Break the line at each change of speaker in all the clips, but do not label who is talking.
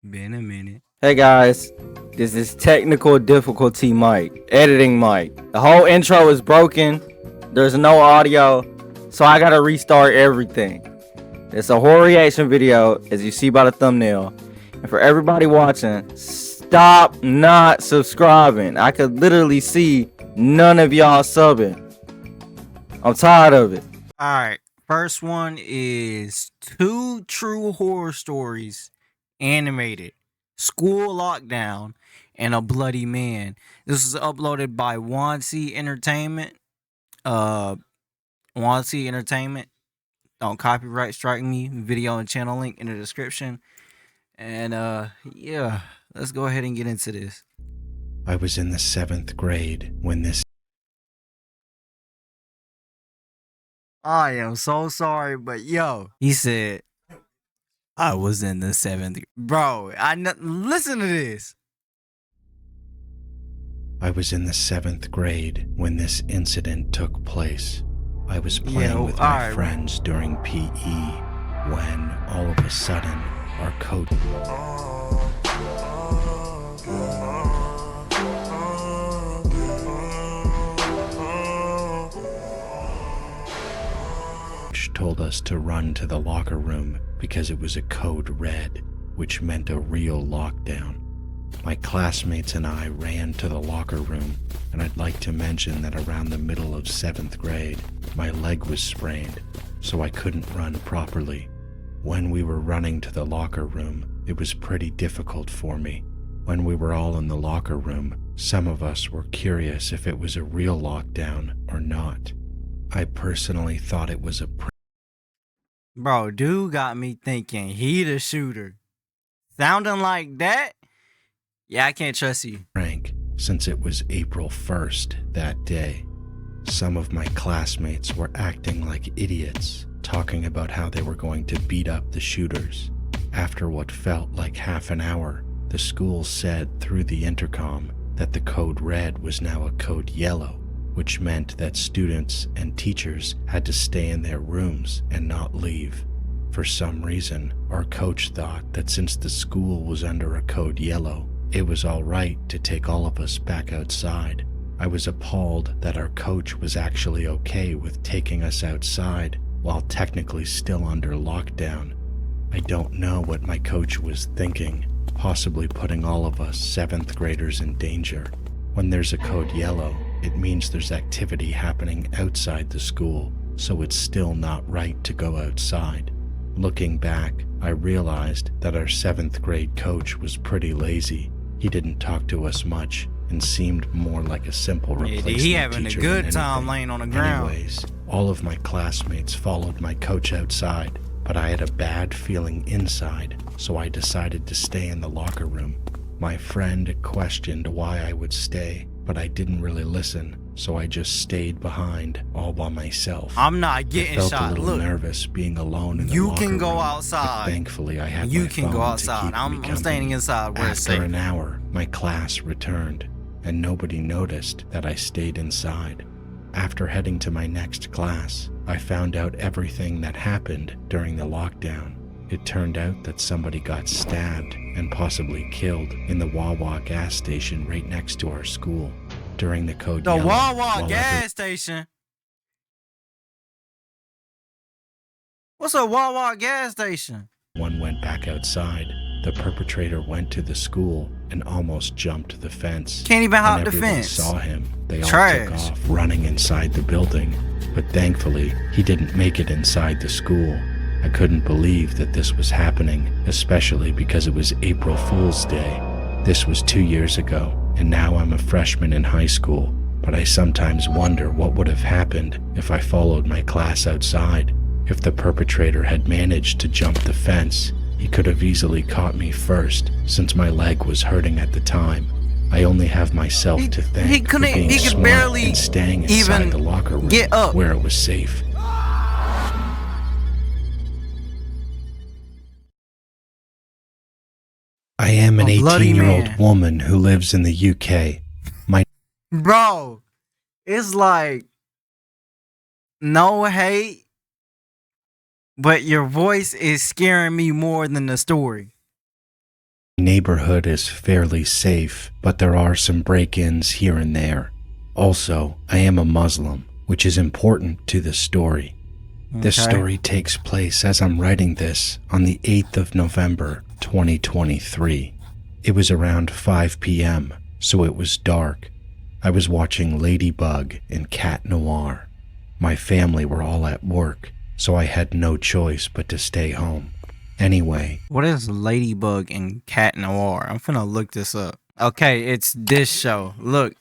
Been a minute.
Hey guys, this is technical difficulty Mike, editing Mike. The whole intro is broken. There's no audio, so I gotta restart everything. It's a horror reaction video, as you see by the thumbnail. And for everybody watching, stop not subscribing. I could literally see none of y'all subbing. I'm tired of it.
Alright, first one is Two True Horror Stories animated. School Lockdown and a Bloody Man. This was uploaded by Wansi Entertainment. Wansi Entertainment. Don't copyright strike me. Video and channel link in the description. And yeah, let's go ahead and get into this.
I was in the 7th grade when this.
I am so sorry, but yo, he said I was in the 7th. Bro, listen to this.
I was in the 7th grade when this incident took place. I was playing with my friends during PE when, all of a sudden, our coach told us to run to the locker room because it was a code red, which meant a real lockdown. My classmates and I ran to the locker room, and I'd like to mention that around the middle of 7th grade, my leg was sprained, so I couldn't run properly. When we were running to the locker room, it was pretty difficult for me. When we were all in the locker room, some of us were curious if it was a real lockdown or not. I personally thought it was a
Bro, dude got me thinking he the shooter. Sounding like that? Yeah, I can't trust you.
Prank, since it was April 1st that day. Some of my classmates were acting like idiots, talking about how they were going to beat up the shooters. After what felt like half an hour, the school said through the intercom that the code red was now a code yellow, which meant that students and teachers had to stay in their rooms and not leave. For some reason, our coach thought that since the school was under a code yellow, it was all right to take all of us back outside. I was appalled that our coach was actually okay with taking us outside while technically still under lockdown. I don't know what my coach was thinking, possibly putting all of us 7th graders in danger. When there's a code yellow, it means there's activity happening outside the school, so it's still not right to go outside. Looking back, I realized that our 7th grade coach was pretty lazy. He didn't talk to us much and seemed more like a simple replacement teacher.
He having a good time laying on the ground.
Anyways, all of my classmates followed my coach outside, but I had a bad feeling inside, so I decided to stay in the locker room. My friend questioned why I would stay, but I didn't really listen, so I just stayed behind all by myself.
I'm not getting shot.
I felt a little nervous being alone in the locker room.
You can go outside.
But thankfully, I had
you
my
can
phone
go outside.
to keep me
I'm
company.
staying inside where it's safe.
After an hour, my class returned, and nobody noticed that I stayed inside. After heading to my next class, I found out everything that happened during the lockdown. It turned out that somebody got stabbed and possibly killed in the Wawa gas station right next to our school during the code yellow.
The Wawa gas station? What's a Wawa gas station?
One went back outside. The perpetrator went to the school and almost jumped the fence.
Can't even hop the
everyone
fence.
Saw him. They all
Trash.
took off running inside the building, but thankfully he didn't make it inside the school. I couldn't believe that this was happening, especially because it was April Fool's Day. This was 2 years ago, and now I'm a freshman in high school, but I sometimes wonder what would have happened if I followed my class outside. If the perpetrator had managed to jump the fence, he could have easily caught me first, since my leg was hurting at the time. I only have myself to thank for being smart and staying inside the locker room where it was safe. I am an 18-year-old woman who lives in the UK.
Bro, it's like no hate, but your voice is scaring me more than the story.
neighborhood is fairly safe, but there are some break-ins here and there. Also, I am a Muslim, which is important to the story. This story takes place as I'm writing this on the 8th of November, 2023. It was around 5 p.m., so it was dark. I was watching Ladybug and Cat Noir. My family were all at work, so I had no choice but to stay home. Anyway.
What is Ladybug and Cat Noir? I'm finna look this up. Okay, it's this show. Look,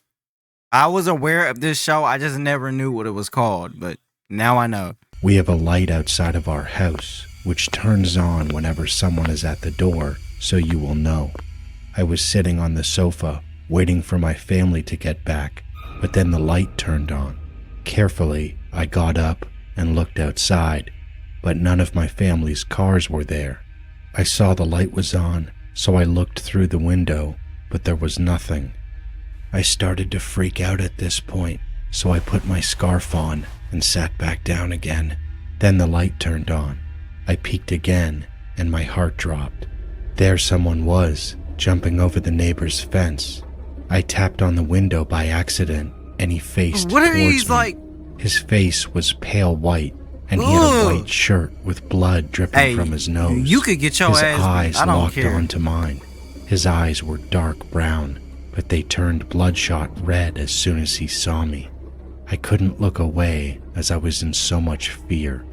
I was aware of this show. I just never knew what it was called, but now I know.
We have a light outside of our house, which turns on whenever someone is at the door, so you will know. I was sitting on the sofa, waiting for my family to get back, but then the light turned on. Carefully, I got up and looked outside, but none of my family's cars were there. I saw the light was on, so I looked through the window, but there was nothing. I started to freak out at this point, so I put my scarf on and sat back down again. Then the light turned on. I peeked again, and my heart dropped. There someone was, jumping over the neighbor's fence. I tapped on the window by accident, and he faced
What are
towards
these,
me.
like...
His face was pale white, and he had a white shirt with blood dripping from his nose.
You could get your
his
ass...
eyes
I don't
locked
care.
onto mine. His eyes were dark brown, but they turned bloodshot red as soon as he saw me. I couldn't look away as I was in so much fear.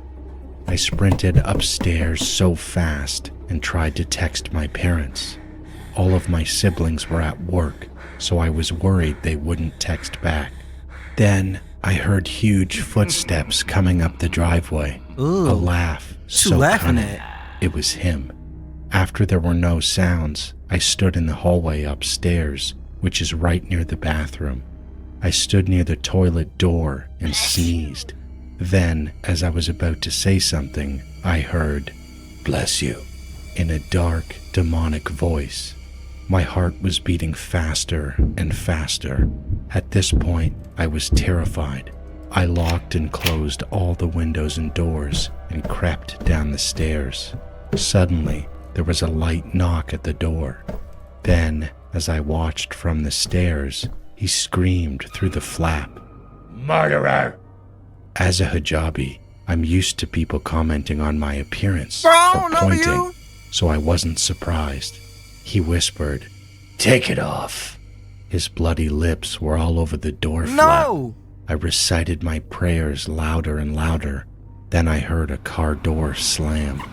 I sprinted upstairs so fast and tried to text my parents. All of my siblings were at work, so I was worried they wouldn't text back. Then I heard huge footsteps coming up the driveway.
Ooh.
A laugh, so
laughing
cunning.
at?
It was him. After there were no sounds, I stood in the hallway upstairs, which is right near the bathroom. I stood near the toilet door and sneezed. Then, as I was about to say something, I heard, "Bless you," in a dark, demonic voice. My heart was beating faster and faster. At this point, I was terrified. I locked and closed all the windows and doors and crept down the stairs. Suddenly, there was a light knock at the door. Then, as I watched from the stairs, he screamed through the flap, "Murderer!" As a hijabi, I'm used to people commenting on my appearance or pointing, so I wasn't surprised. He whispered, "Take it off." His bloody lips were all over the door flap.
No!
I recited my prayers louder and louder. Then I heard a car door slam.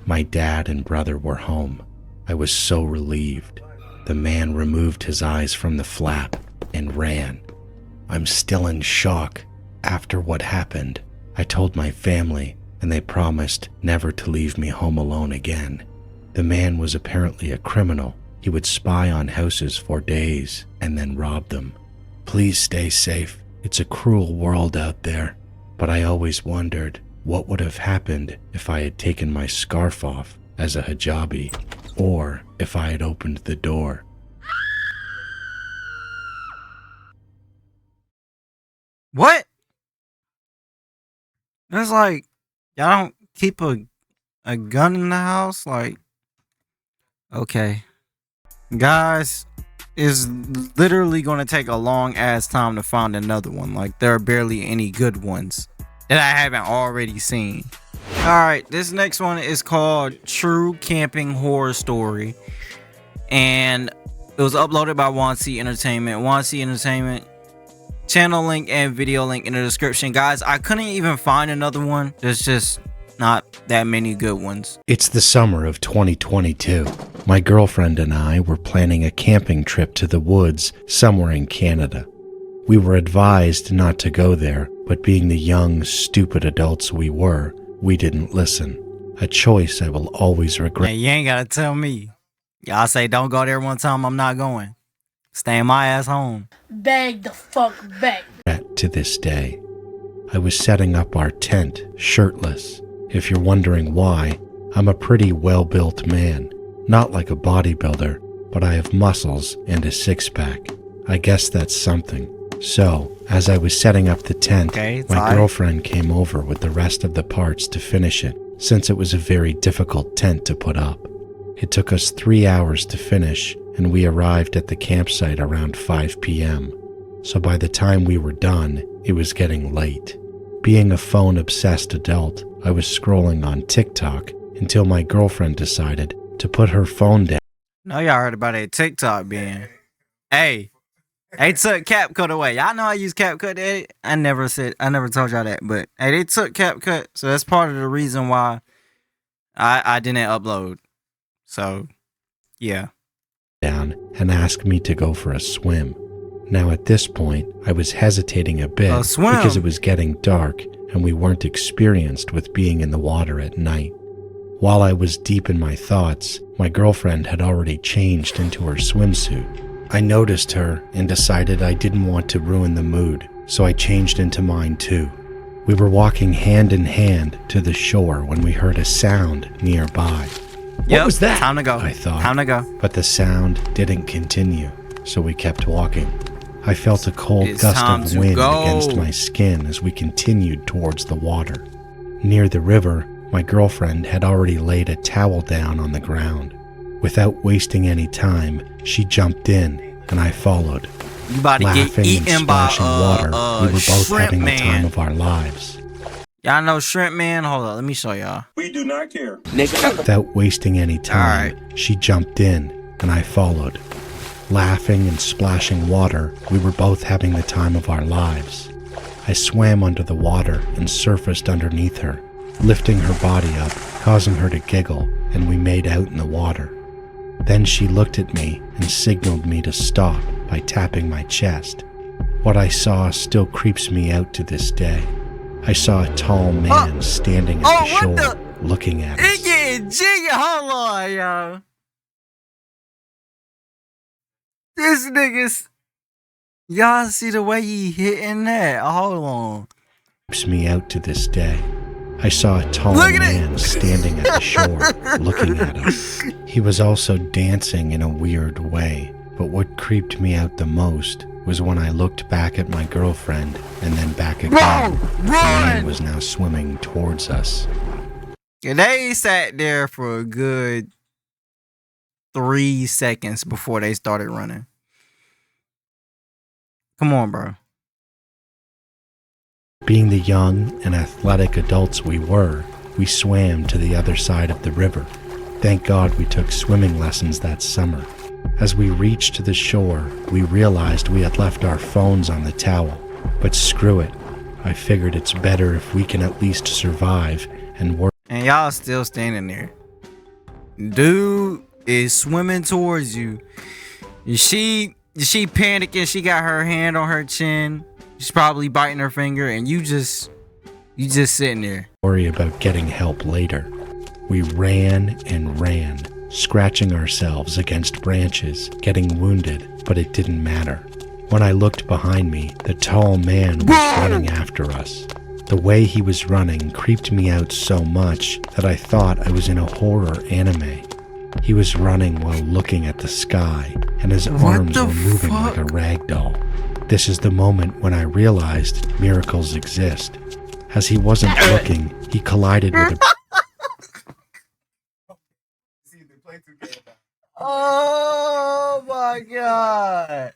My dad and brother were home. I was so relieved. The man removed his eyes from the flap and ran. I'm still in shock. After what happened, I told my family, and they promised never to leave me home alone again. The man was apparently a criminal. He would spy on houses for days and then rob them. Please stay safe. It's a cruel world out there. But I always wondered what would have happened if I had taken my scarf off as a hijabi, or if I had opened the door.
What? It's like, y'all don't keep a gun in the house? Like, okay. Guys, it's literally going to take a long ass time to find another one. Like, there are barely any good ones that I haven't already seen. Alright, this next one is called True Camping Horror Story. And it was uploaded by Wansi Entertainment. Wansi Entertainment. Channel link and video link in the description. Guys, I couldn't even find another one. There's just not that many good ones.
It's the summer of 2022. My girlfriend and I were planning a camping trip to the woods somewhere in Canada. We were advised not to go there, but being the young, stupid adults we were, we didn't listen. A choice I will always regret.
Hey, you ain't gotta tell me. Y'all say don't go there one time, I'm not going. Stay my ass home.
Bag the fuck back.
To this day. I was setting up our tent, shirtless. If you're wondering why, I'm a pretty well-built man. Not like a bodybuilder, but I have muscles and a six-pack. I guess that's something. So, as I was setting up the tent, my girlfriend came over with the rest of the parts to finish it, since it was a very difficult tent to put up. It took us 3 hours to finish, and we arrived at the campsite around 5 p.m. So by the time we were done, it was getting late. Being a phone-obsessed adult, I was scrolling on TikTok until my girlfriend decided to put her phone down.
Know y'all heard about that TikTok being. Hey, they took CapCut away. Y'all know I use CapCut to edit. I never told y'all that, but hey, they took CapCut, so that's part of the reason why I didn't upload. So, yeah.
Down and asked me to go for a swim. Now at this point, I was hesitating a bit because it was getting dark and we weren't experienced with being in the water at night. While I was deep in my thoughts, my girlfriend had already changed into her swimsuit. I noticed her and decided I didn't want to ruin the mood, so I changed into mine too. We were walking hand in hand to the shore when we heard a sound nearby.
What was that? Time to go.
I thought.
Time to go.
But the sound didn't continue, so we kept walking. I felt a cold gust of wind against my skin as we continued towards the water. Near the river, my girlfriend had already laid a towel down on the ground. Without wasting any time, she jumped in, and I followed.
You about to get eaten
and
by
splashing water, we were both having
man.
the time of our lives.
Y'all know Shrimp Man? Hold on, let me show y'all.
We do not care.
Without wasting any time, she jumped in, and I followed. Laughing and splashing water, we were both having the time of our lives. I swam under the water and surfaced underneath her, lifting her body up, causing her to giggle, and we made out in the water. Then she looked at me and signaled me to stop by tapping my chest. What I saw still creeps me out to this day. I saw a tall man standing at the shore, looking at us.
It getting jiggy. Hold on, yo. This nigga's... Y'all see the way he hitting that? Hold on.
Creeps me out to this day. I saw a tall man standing at the shore, looking at us. He was also dancing in a weird way, but what creeped me out the most was when I looked back at my girlfriend and then back again. The man was now swimming towards us.
And they sat there for a good 3 seconds before they started running. Come on, bro.
Being the young and athletic adults we were, we swam to the other side of the river. Thank God we took swimming lessons that summer. As we reached the shore, we realized we had left our phones on the towel. But screw it. I figured it's better if we can at least survive and work.
And y'all still standing there. Dude is swimming towards you. She panicking. She got her hand on her chin. She's probably biting her finger, and you just sitting there.
Worry about getting help later. We ran and ran, scratching ourselves against branches, getting wounded, but it didn't matter. When I looked behind me, the tall man was running after us. The way he was running creeped me out so much that I thought I was in a horror anime. He was running while looking at the sky, and his arms were moving like a rag doll. This is the moment when I realized miracles exist. As he wasn't looking, he collided with a...
Oh my god.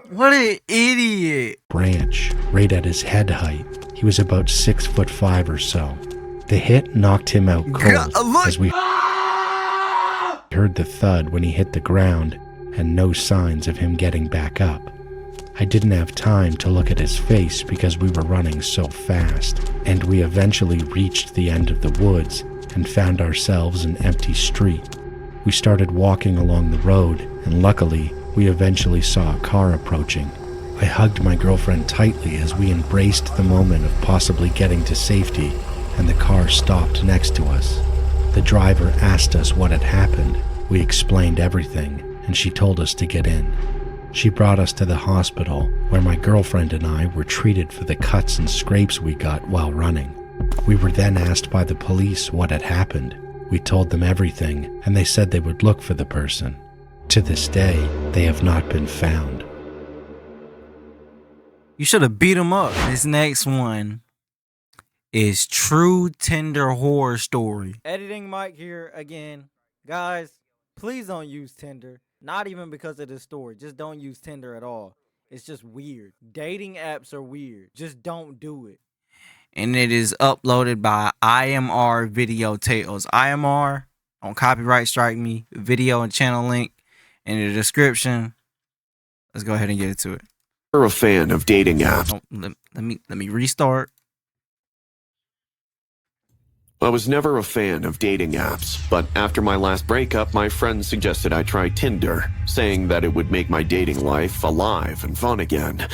What an idiot.
branch right at his head height. He was about 6'5" or so. The hit knocked him out cold as we heard the thud when he hit the ground and no signs of him getting back up. I didn't have time to look at his face because we were running so fast, and we eventually reached the end of the woods and found ourselves an empty street. We started walking along the road, and luckily, we eventually saw a car approaching. I hugged my girlfriend tightly as we embraced the moment of possibly getting to safety, and the car stopped next to us. The driver asked us what had happened. We explained everything, and she told us to get in. She brought us to the hospital, where my girlfriend and I were treated for the cuts and scrapes we got while running. We were then asked by the police what had happened. We told them everything, and they said they would look for the person. To this day, they have not been found.
You should have beat him up. This next one is True Tender Horror Story. Editing Mike here again.
Guys, please don't use Tinder. Not even because of this story. Just don't use Tinder at all. It's just weird. Dating apps are weird. Just don't do it.
And it is uploaded by IMR Video Tales. IMR, don't copyright strike me. Video and channel link in the description. Let's go ahead and get into it.
You're a fan of dating apps.
Let me restart.
I was never a fan of dating apps, but after my last breakup, my friend suggested I try Tinder, saying that it would make my dating life alive and fun again.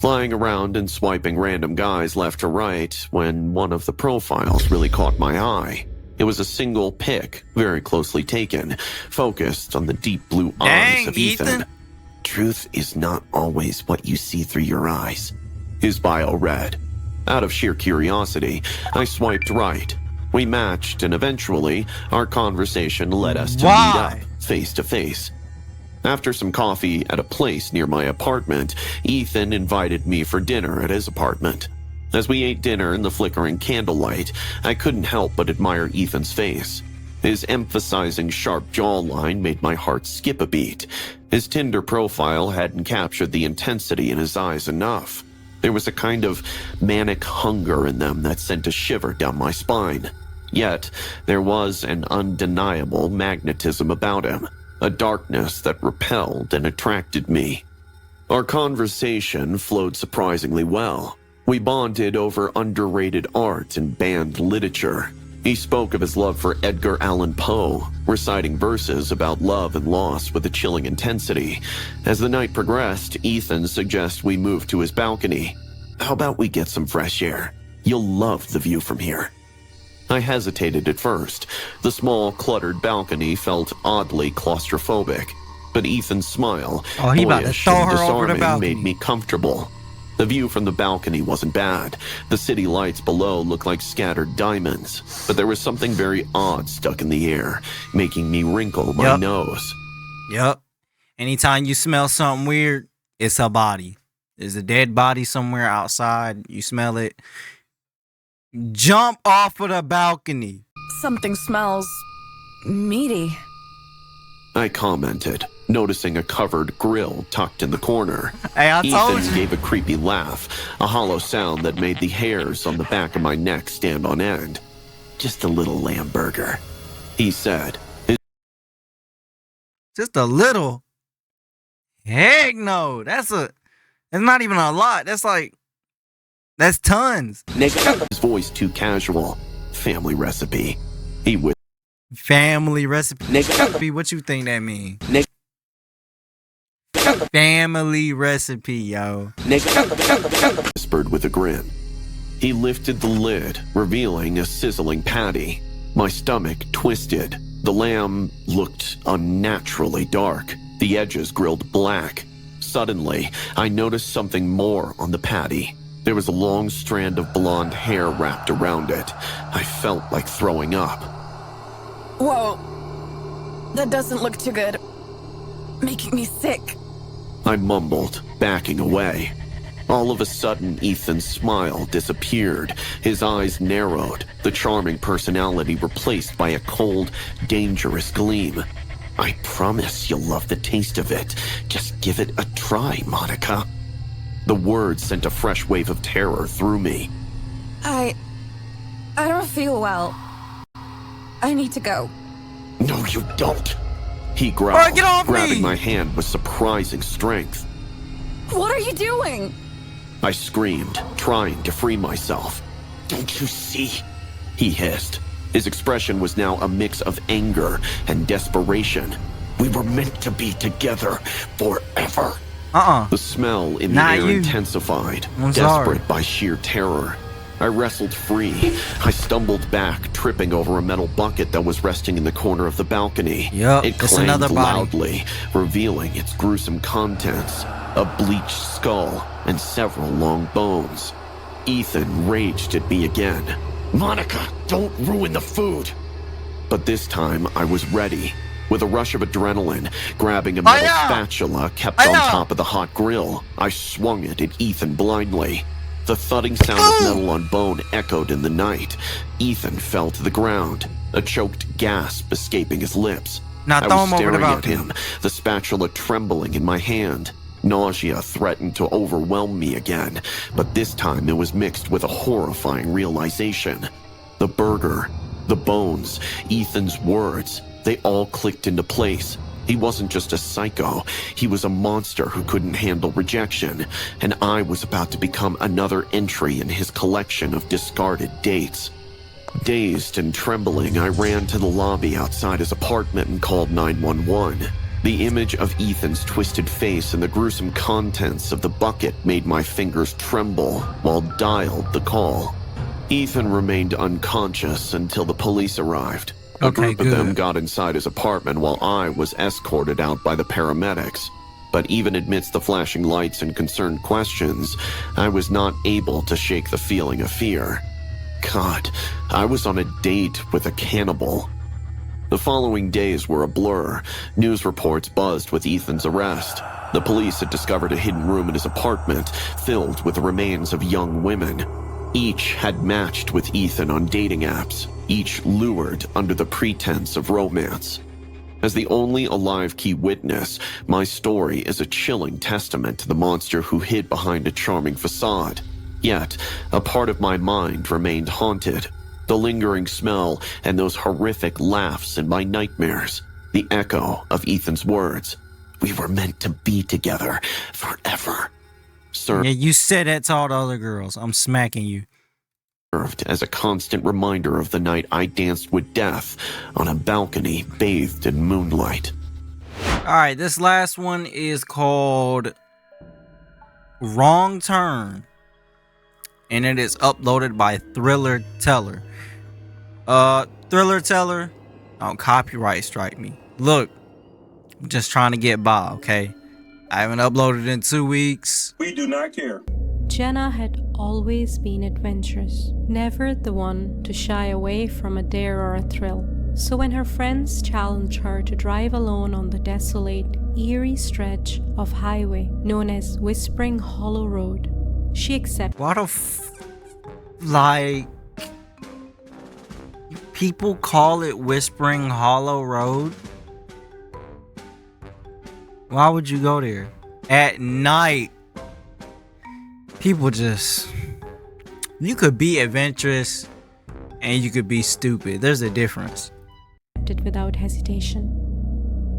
Flying around and swiping random guys left to right when one of the profiles really caught my eye. It was a single pic, very closely taken, focused on the deep blue eyes of Ethan. Truth is not always what you see through your eyes, his bio read. Out of sheer curiosity, I swiped right. We matched, and eventually, our conversation led us to meet up, face to face. After some coffee at a place near my apartment, Ethan invited me for dinner at his apartment. As we ate dinner in the flickering candlelight, I couldn't help but admire Ethan's face. His emphasizing sharp jawline made my heart skip a beat. His Tinder profile hadn't captured the intensity in his eyes enough. There was a kind of manic hunger in them that sent a shiver down my spine. Yet, there was an undeniable magnetism about him, a darkness that repelled and attracted me. Our conversation flowed surprisingly well. We bonded over underrated art and banned literature. He spoke of his love for Edgar Allan Poe, reciting verses about love and loss with a chilling intensity. As the night progressed, Ethan suggested we move to his balcony. How about we get some fresh air? You'll love the view from here. I hesitated at first. The small, cluttered balcony felt oddly claustrophobic, but Ethan's smile,
he about to
boyish
throw
and
her over the
disarming,
balcony.
made me comfortable. The view from the balcony wasn't bad. The city lights below looked like scattered diamonds, but there was something very odd stuck in the air, making me wrinkle my nose.
Yup. Anytime you smell something weird, it's a body. There's a dead body somewhere outside. You smell it. Jump off of the balcony.
Something smells meaty.
I commented, noticing a covered grill tucked in the corner.
Hey, I told
Ethan
you.
gave a creepy laugh, a hollow sound that made the hairs on the back of my neck stand on end. Just a little lamb burger, he said.
Just a little. Heck no. That's not even a lot. That's tons.
His voice too casual. Family recipe. He whispered.
Family recipe. What you think that mean? Family recipe, yo.
Whispered with a grin. He lifted the lid, revealing a sizzling patty. My stomach twisted. The lamb looked unnaturally dark, the edges grilled black. Suddenly, I noticed something more on the patty. There was a long strand of blonde hair wrapped around it. I felt like throwing up.
Whoa. That doesn't look too good. Making me sick.
I mumbled, backing away. All of a sudden, Ethan's smile disappeared. His eyes narrowed, the charming personality replaced by a cold, dangerous gleam. I promise you'll love the taste of it. Just give it a try, Monica. The words sent a fresh wave of terror through me.
I don't feel well. I need to go.
No, you don't. He growled,
get off
grabbing
me!
my hand with surprising strength.
What are you doing?
I screamed, trying to free myself. Don't you see? He hissed. His expression was now a mix of anger and desperation. We were meant to be together forever. The smell in the
Not
air
you.
intensified,
I'm
desperate
sorry.
by sheer terror. I wrestled free. I stumbled back, tripping over a metal bucket that was resting in the corner of the balcony.
Yup,
It
it's
clanged
another body.
loudly, revealing its gruesome contents. A bleached skull and several long bones. Ethan raged at me again. Monica, don't ruin the food! But this time, I was ready. With a rush of adrenaline, grabbing a metal spatula kept on top of the hot grill, I swung it at Ethan blindly. The thudding sound of metal on bone echoed in the night. Ethan fell to the ground. a choked gasp escaping his lips.
Now
I
throw
was
him over the
staring at
balcony.
him, the spatula trembling in my hand. Nausea threatened to overwhelm me again, but this time it was mixed with a horrifying realization. The burger, the bones, Ethan's words, they all clicked into place. He wasn't just a psycho, he was a monster who couldn't handle rejection, and I was about to become another entry in his collection of discarded dates. Dazed and trembling, I ran to the lobby outside his apartment and called 911. The image of Ethan's twisted face and the gruesome contents of the bucket made my fingers tremble while dialed the call. Ethan remained unconscious until the police arrived. A
Okay,
group of them
good.
got inside his apartment while I was escorted out by the paramedics. But even amidst the flashing lights and concerned questions, I was not able to shake the feeling of fear. God, I was on a date with a cannibal. The following days were a blur. News reports buzzed with Ethan's arrest. The police had discovered a hidden room in his apartment filled with the remains of young women. Each had matched with Ethan on dating apps, each lured under the pretense of romance. As the only alive key witness, my story is a chilling testament to the monster who hid behind a charming facade. Yet, a part of my mind remained haunted. The lingering smell and those horrific laughs in my nightmares. The echo of Ethan's words. We were meant to be together forever. Served
Yeah, you said that to all the other girls. I'm smacking you.
as a constant reminder of the night I danced with death on a balcony bathed in moonlight.
Alright, this last one is called Wrong Turn. And it is uploaded by Thriller Teller. Thriller Teller, don't copyright strike me. Look, I'm just trying to get by, okay? I haven't uploaded in 2 weeks.
We do not care.
Jenna had always been adventurous, never the one to shy away from a dare or a thrill. So when her friends challenged her to drive alone on the desolate, eerie stretch of highway known as Whispering Hollow Road, she accepted.
What like, people call it Whispering Hollow Road? Why would you go there? At night. People just... You could be adventurous and you could be stupid. There's a difference.
It without hesitation.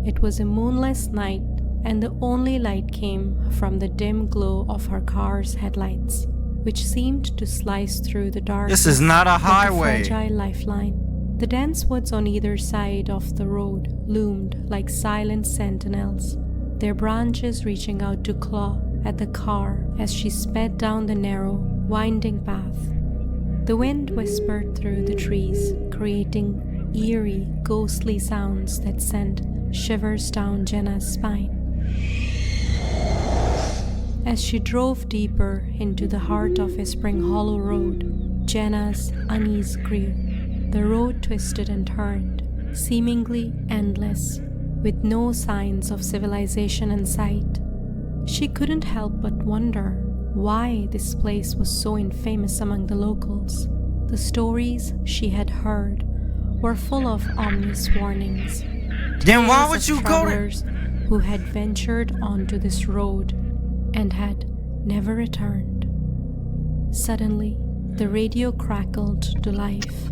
It was a moonless night, and the only light came from the dim glow of her car's headlights, which seemed to slice through the dark.
This is not a
like
highway.
a fragile lifeline. The dense woods on either side of the road loomed like silent sentinels, their branches reaching out to claw at the car as she sped down the narrow, winding path. The wind whispered through the trees, creating eerie, ghostly sounds that sent shivers down Jenna's spine. As she drove deeper into the heart of Whispering Hollow Road, Jenna's unease grew. The road twisted and turned, seemingly endless, with no signs of civilization in sight. She couldn't help but wonder why this place was so infamous among the locals. The stories she had heard were full of ominous warnings.
Then why
Tales
would
of
you go there?
travelers who had ventured onto this road and had never returned. Suddenly, the radio crackled to life.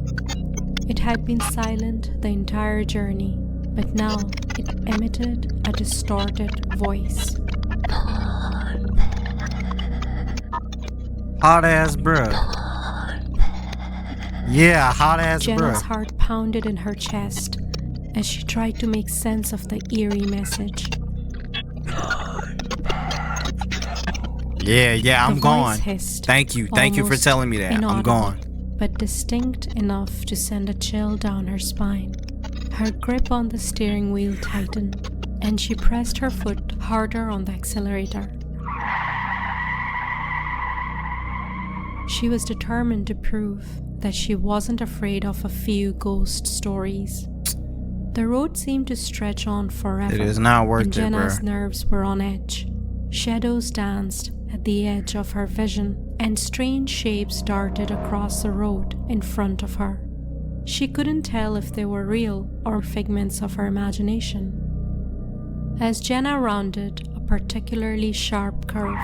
It had been silent the entire journey, but now it emitted a distorted voice.
Hot ass bruh. Yeah, hot ass
Jenna's
bruh.
heart pounded in her chest as she tried to make sense of the eerie message.
Yeah, I'm
The voice
gone.
hissed,
Thank you for
almost
telling me that. I'm
inaudible,
gone.
but distinct enough to send a chill down her spine. Her grip on the steering wheel tightened, and she pressed her foot harder on the accelerator. She was determined to prove that she wasn't afraid of a few ghost stories. The road seemed to stretch on forever.
It is not worth
and
it,
Jenna's
bruh.
nerves were on edge. Shadows danced at the edge of her vision, and strange shapes darted across the road in front of her. She couldn't tell if they were real or figments of her imagination. As Jenna rounded a particularly sharp curve,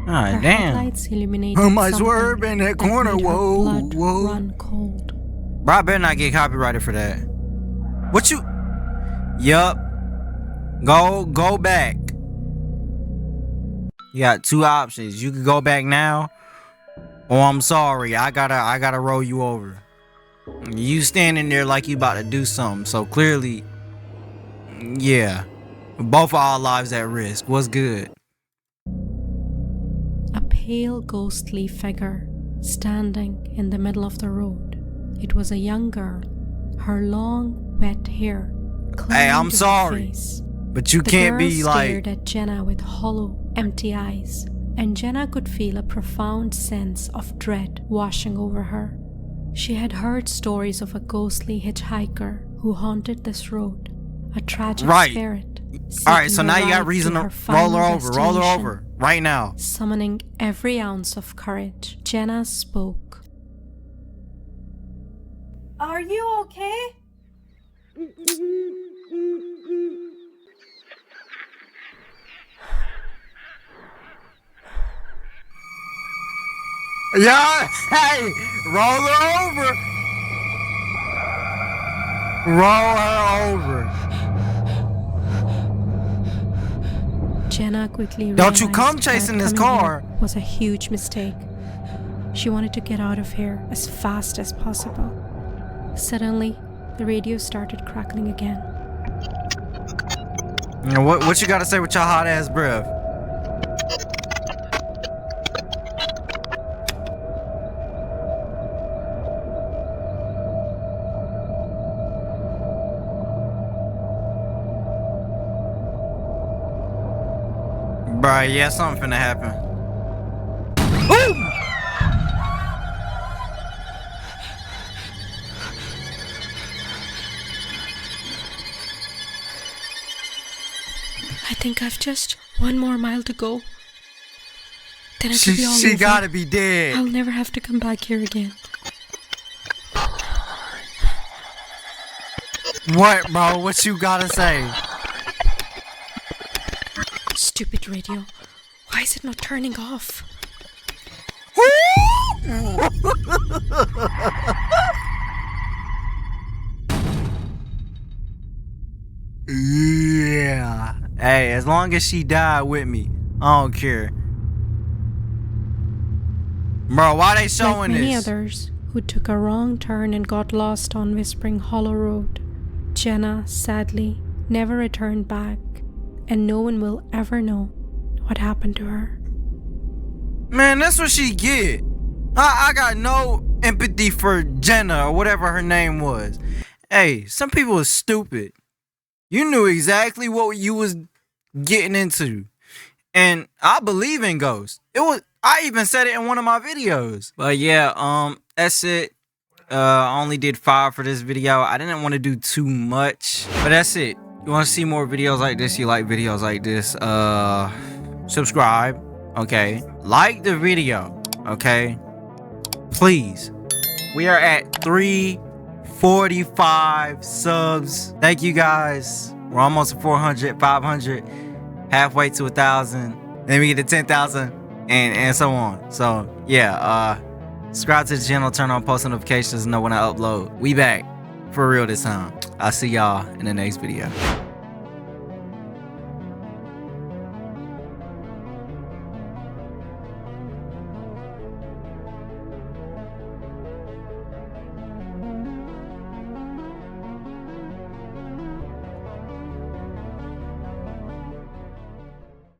her headlights illuminated
My
something
swerve in that corner.
made her
Whoa,
blood
whoa.
run cold.
Bro, I better not get copyrighted for that. What you? Yup. Go back. You got two options. You can go back now, or I'm sorry, I gotta roll you over. You standing there like you about to do something, so clearly, yeah, both our lives at risk. What's good?
A pale, ghostly figure standing in the middle of the road. It was a young girl, her long, wet hair
Hey, I'm
clinging to her
sorry,
face.
but you
The
can't
girl
be like.
stared at Jenna with hollow, empty eyes, and Jenna could feel a profound sense of dread washing over her. She had heard stories of a ghostly hitchhiker who haunted this road, a tragic
Right.
spirit.
All right, so
seeking
now
a
you got
ride
reason
to
to
her
roll her
final
over, roll her
destination.
over right now.
Summoning every ounce of courage, Jenna spoke.
Are you okay?
Yeah, hey, roll her over. Roll her over.
Jenna quickly
Don't you
realized
come
that
chasing this
coming
car.
here was a huge mistake. She wanted to get out of here as fast as possible. Suddenly, the radio started crackling again.
What you gotta say with your hot ass breath? Bruh, yeah, something finna happen.
I think I've just one more mile to go. Then I could be all
She
over.
gotta be dead.
I'll never have to come back here again.
What, bro? What you gotta say?
Stupid radio. Why is it not turning off?
Yeah. Hey, as long as she died with me, I don't care. Bro, why they
Like
showing
many
this?
others who took a wrong turn and got lost on Whispering Hollow Road, Jenna sadly never returned back, and no one will ever know what happened to her.
Man, that's what she get. I got no empathy for Jenna or whatever her name was. Hey, some people are stupid. You knew exactly what you was getting into. And I believe in ghosts. I even said it in one of my videos. But yeah, that's it. I only did 5 for this video. I didn't want to do too much, but that's it. You want to see more videos like this? You like videos like this? Subscribe. Okay. Like the video. Okay. Please. We are at 345 subs. Thank you guys. We're almost at 400, 500, halfway to 1,000. Then we get to 10,000 and so on. So yeah, subscribe to the channel, turn on post notifications, know when I upload. We back for real this time. I'll see y'all in the next video.